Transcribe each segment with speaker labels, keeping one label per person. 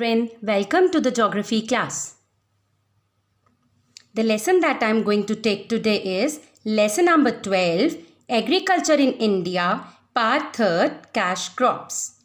Speaker 1: children, welcome to the geography class. The lesson that I am going to take today is lesson number 12, Agriculture in India, part 3, Cash Crops.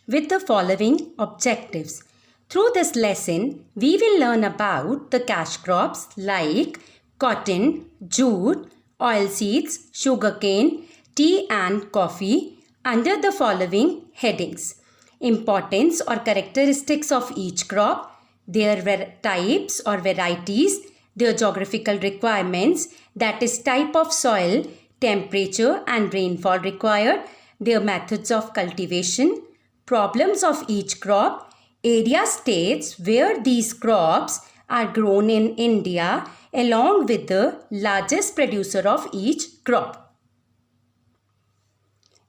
Speaker 1: With the following objectives. Through this lesson, we will learn about the cash crops like cotton, jute, oilseeds, sugarcane, tea and coffee under the following headings. Importance or characteristics of each crop, their types or varieties, their geographical requirements, that is type of soil, temperature and rainfall required, their methods of cultivation, problems of each crop, area states where these crops are grown in India along with the largest producer of each crop.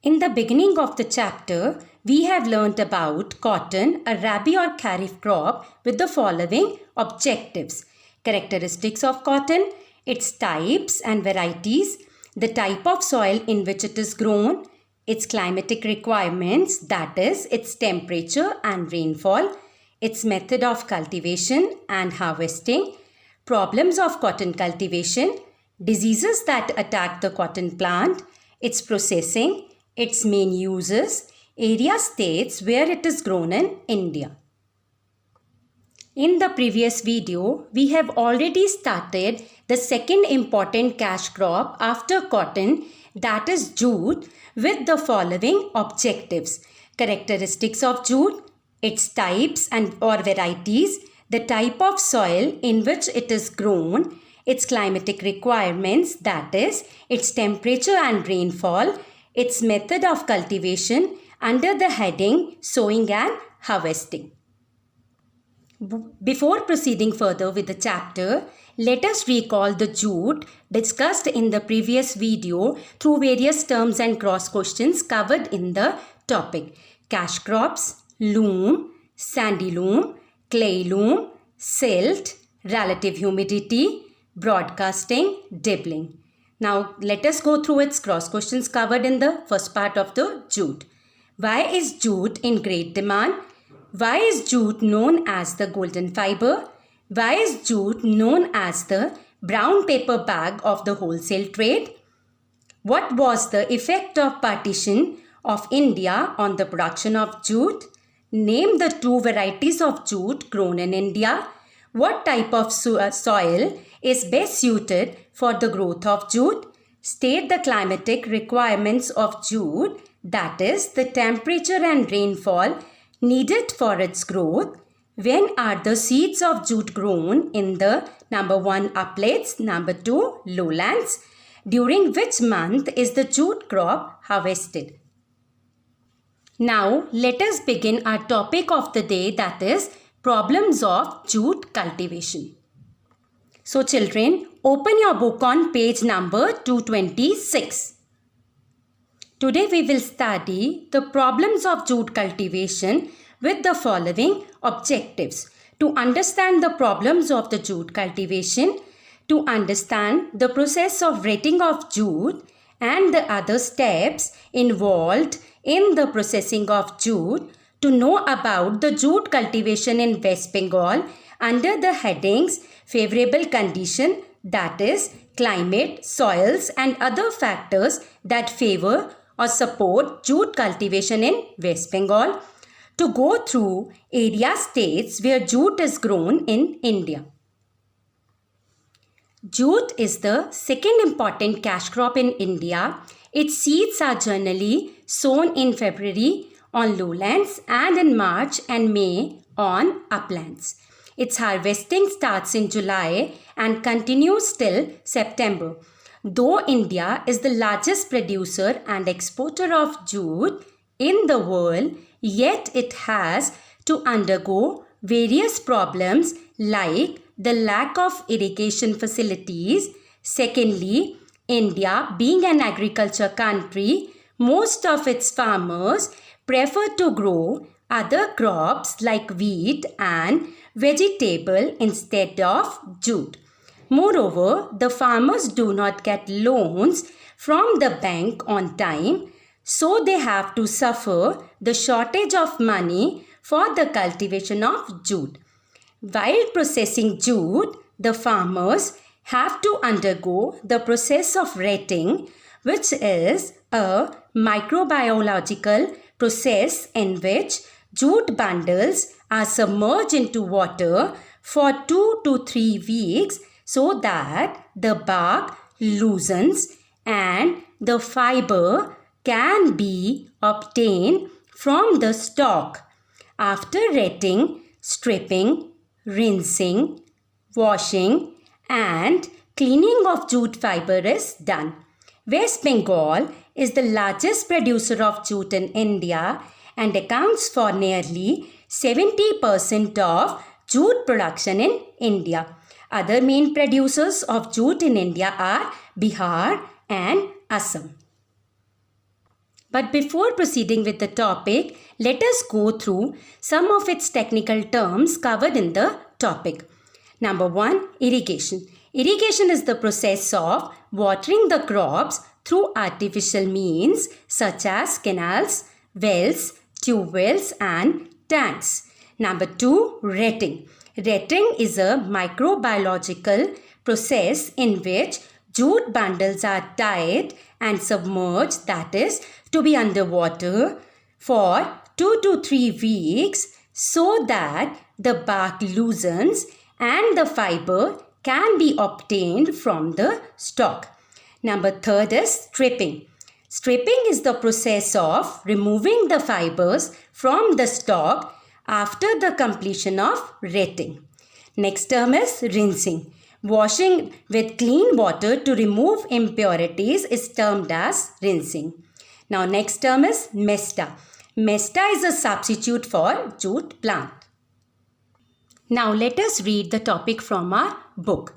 Speaker 1: In the beginning of the chapter, we have learnt about cotton, a rabi or kharif crop with the following objectives. Characteristics of cotton, its types and varieties, the type of soil in which it is grown, its climatic requirements, that is, its temperature and rainfall, its method of cultivation and harvesting, problems of cotton cultivation, diseases that attack the cotton plant, its processing, its main uses, area states where it is grown in India. In the previous video, we have already started the second important cash crop after cotton, that is jute, with the following objectives. Characteristics of jute, its types and or varieties, the type of soil in which it is grown, its climatic requirements, that is, its temperature and rainfall, its method of cultivation under the heading sowing and harvesting. Before proceeding further with the chapter, let us recall the jute discussed in the previous video through various terms and cross questions covered in the topic. Cash crops, loam, sandy loam, clay loam, silt, relative humidity, broadcasting, dibbling. Now let us go through its cross questions covered in the first part of the jute. Why is jute in great demand? Why is jute known as the golden fiber? Why is jute known as the brown paper bag of the wholesale trade? What was the effect of partition of India on the production of jute? Name the two varieties of jute grown in India. What type of soil is best suited for the growth of jute? State the climatic requirements of jute, that is, the temperature and rainfall needed for its growth. When are the seeds of jute grown in the number 1 uplets, number 2 lowlands? During which month is the jute crop harvested? Now let us begin our topic of the day, that is problems of jute cultivation. So children, open your book on page number 226. Today we will study the problems of jute cultivation with the following objectives. To understand the problems of the jute cultivation, to understand the process of retting of jute and the other steps involved in the processing of jute, to know about the jute cultivation in West Bengal under the headings favorable condition, that is climate, soils and other factors that favor or support jute cultivation in West Bengal, to go through area states where jute is grown in India. Jute is the second important cash crop in India. Its seeds are generally sown in February on lowlands and in March and May on uplands. Its harvesting starts in July and continues till September. Though India is the largest producer and exporter of jute in the world, yet it has to undergo various problems like the lack of irrigation facilities. Secondly, India being an agriculture country, most of its farmers prefer to grow other crops like wheat and vegetable instead of jute. Moreover, the farmers do not get loans from the bank on time, so they have to suffer the shortage of money for the cultivation of jute. While processing jute, the farmers have to undergo the process of retting, which is a microbiological process in which jute bundles are submerged into water for 2 to 3 weeks so that the bark loosens and the fiber can be obtained from the stalk. After retting, stripping, rinsing, washing and cleaning of jute fiber is done. West Bengal is the largest producer of jute in India and accounts for nearly 70% of jute production in India. Other main producers of jute in India are Bihar and Assam. But before proceeding with the topic, let us go through some of its technical terms covered in the topic. Number 1, irrigation. Irrigation is the process of watering the crops through artificial means such as canals, wells, tube wells and tanks. Number 2, retting. Retting is a microbiological process in which jute bundles are tied and submerged, that is, to be underwater for 2 to 3 weeks so that the bark loosens and the fiber can be obtained from the stalk. Number 3 is stripping. Stripping is the process of removing the fibers from the stalk after the completion of retting. Next term is rinsing. Washing with clean water to remove impurities is termed as rinsing. Now next term is mesta. Mesta is a substitute for jute plant. Now let us read the topic from our book.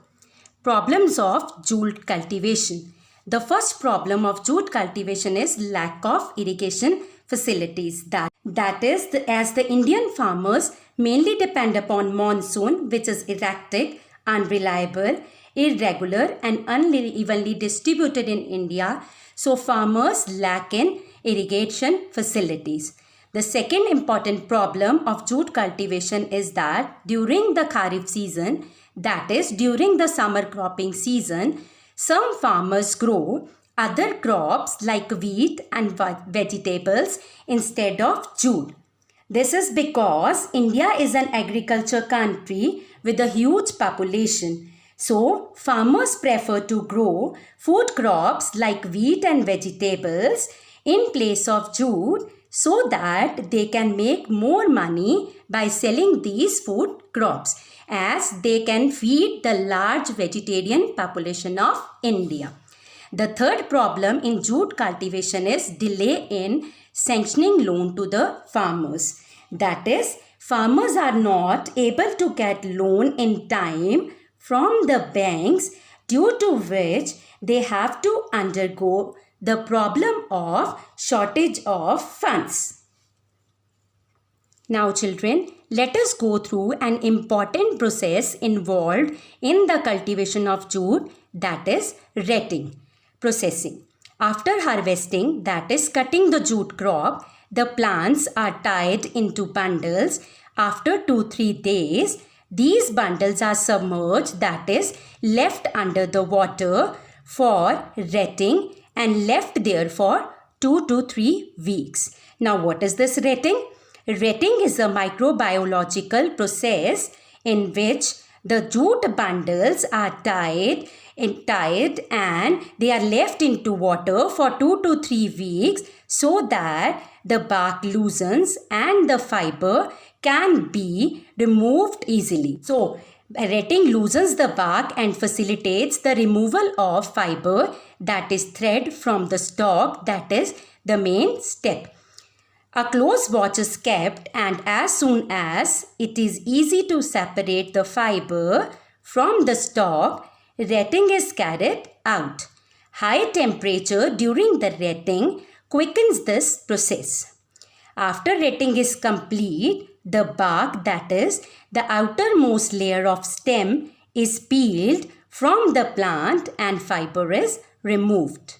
Speaker 1: Problems of jute cultivation. The first problem of jute cultivation is lack of irrigation facilities. That is, as the Indian farmers mainly depend upon monsoon, which is erratic, unreliable, irregular and unevenly distributed in India, so farmers lack in irrigation facilities. The second important problem of jute cultivation is that during the Kharif season, that is during the summer cropping season, some farmers grow other crops like wheat and vegetables instead of jute. This is because India is an agriculture country with a huge population. So, farmers prefer to grow food crops like wheat and vegetables in place of jute so that they can make more money by selling these food crops, as they can feed the large vegetarian population of India. The third problem in jute cultivation is delay in sanctioning loan to the farmers. That is, farmers are not able to get loan in time from the banks, due to which they have to undergo the problem of shortage of funds. Now children, let us go through an important process involved in the cultivation of jute, that is retting, processing. After harvesting, that is cutting the jute crop, the plants are tied into bundles. After 2-3 days, these bundles are submerged, that is left under the water for retting and left there for 2 to 3 weeks. Now what is this retting? Retting is a microbiological process in which the jute bundles are tied and they are left into water for 2 to 3 weeks so that the bark loosens and the fiber can be removed easily. So, retting loosens the bark and facilitates the removal of fiber, that is thread, from the stalk, that is the main step. A close watch is kept, and as soon as it is easy to separate the fiber from the stalk, retting is carried out. High temperature during the retting quickens this process. After retting is complete, the bark, that is the outermost layer of stem, is peeled from the plant and fiber is removed.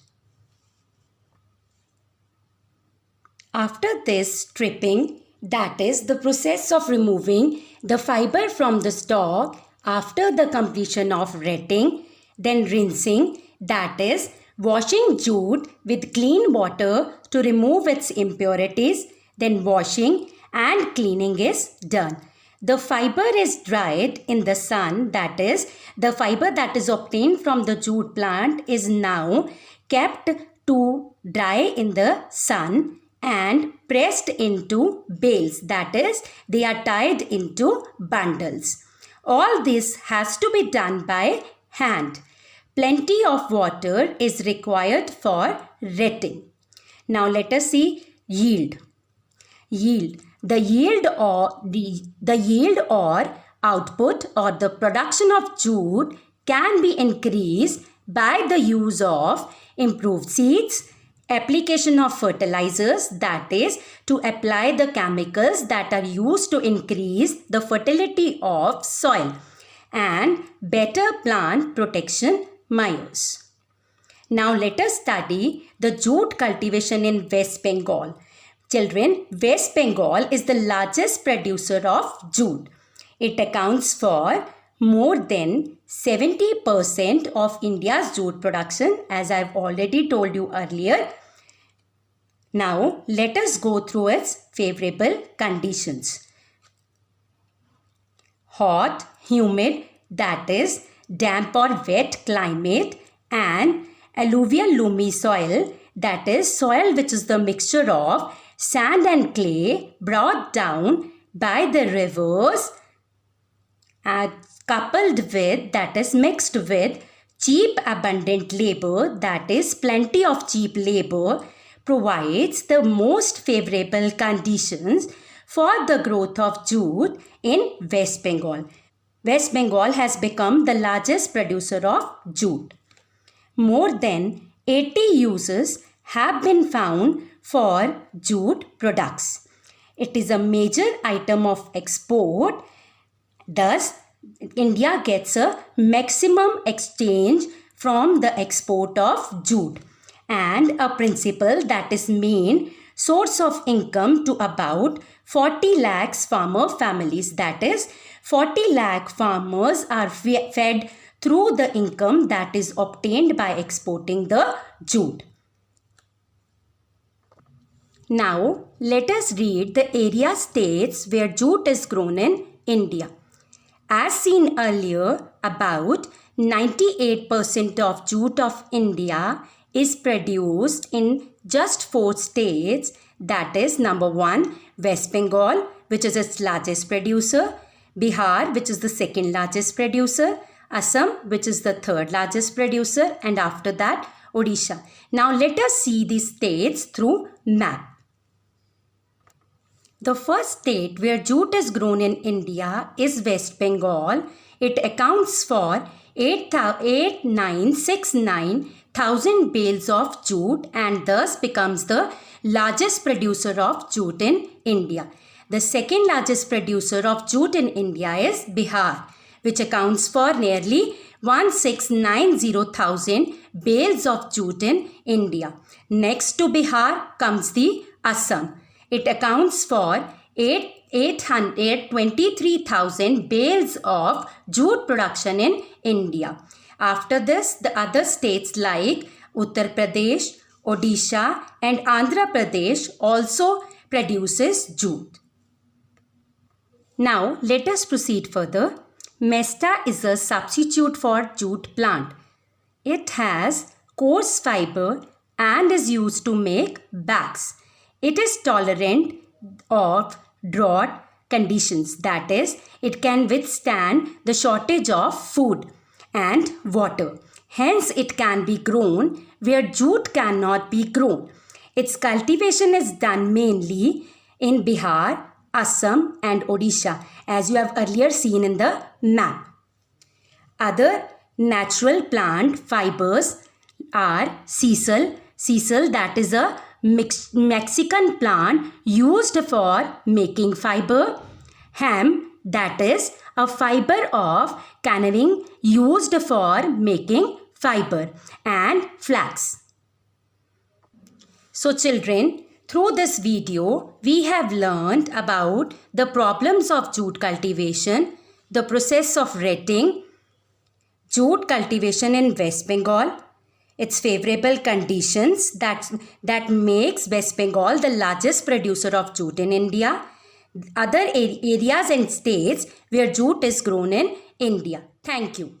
Speaker 1: After this stripping, That is the process of removing the fiber from the stalk after the completion of retting, then rinsing, that is washing jute with clean water to remove its impurities, then washing and cleaning is done. The fiber is dried in the sun, that is the fiber that is obtained from the jute plant is now kept to dry in the sun and pressed into bales, that is they are tied into bundles. All this has to be done by hand. Plenty of water is required for retting. Now let us see yield. The yield or output or the production of jute can be increased by the use of improved seeds, application of fertilizers, that is to apply the chemicals that are used to increase the fertility of soil, and better plant protection measures. Now let us study the jute cultivation in West Bengal. Children, West Bengal is the largest producer of jute. It accounts for more than 70% of India's jute production, as I have already told you earlier. Now, let us go through its favorable conditions. Hot, humid, that is damp or wet climate, and alluvial loamy soil, that is soil which is the mixture of sand and clay brought down by the rivers, coupled with, that is mixed with cheap abundant labor, that is plenty of cheap labor, provides the most favorable conditions for the growth of jute in West Bengal. West Bengal has become the largest producer of jute. More than 80 uses have been found for jute products. It is a major item of export. Thus, India gets a maximum exchange from the export of jute, and a principle that is main source of income to about 40 lakhs farmer families. That is 40 lakh farmers are fed through the income that is obtained by exporting the jute. Now, let us read the area states where jute is grown in India. As seen earlier, about 98% of jute of India is produced in just 4 states, that is number 1, West Bengal, which is its largest producer, Bihar, which is the second largest producer, Assam, which is the third largest producer, and after that, Odisha. Now let us see these states through map. The first state where jute is grown in India is West Bengal. It accounts for 8969,000 bales of jute and thus becomes the largest producer of jute in India. The second largest producer of jute in India is Bihar, which accounts for nearly 1690,000 bales of jute in India. Next to Bihar comes the Assam. It accounts for 823,000 bales of jute production in India. After this, the other states like Uttar Pradesh, Odisha and Andhra Pradesh also produces jute. Now, let us proceed further. Mesta is a substitute for jute plant. It has coarse fiber and is used to make bags. It is tolerant of drought conditions, that is, it can withstand the shortage of food and water. Hence, it can be grown where jute cannot be grown. Its cultivation is done mainly in Bihar, Assam and Odisha, as you have earlier seen in the map. Other natural plant fibers are sisal. Sisal, that is a Mexican plant used for making fiber. Hemp, that is a fiber of canning used for making fiber. And flax. So children, Through this video, we have learned about the problems of jute cultivation, the process of retting, jute cultivation in West Bengal, its favorable conditions that makes West Bengal the largest producer of jute in India, other areas and states where jute is grown in India. Thank you.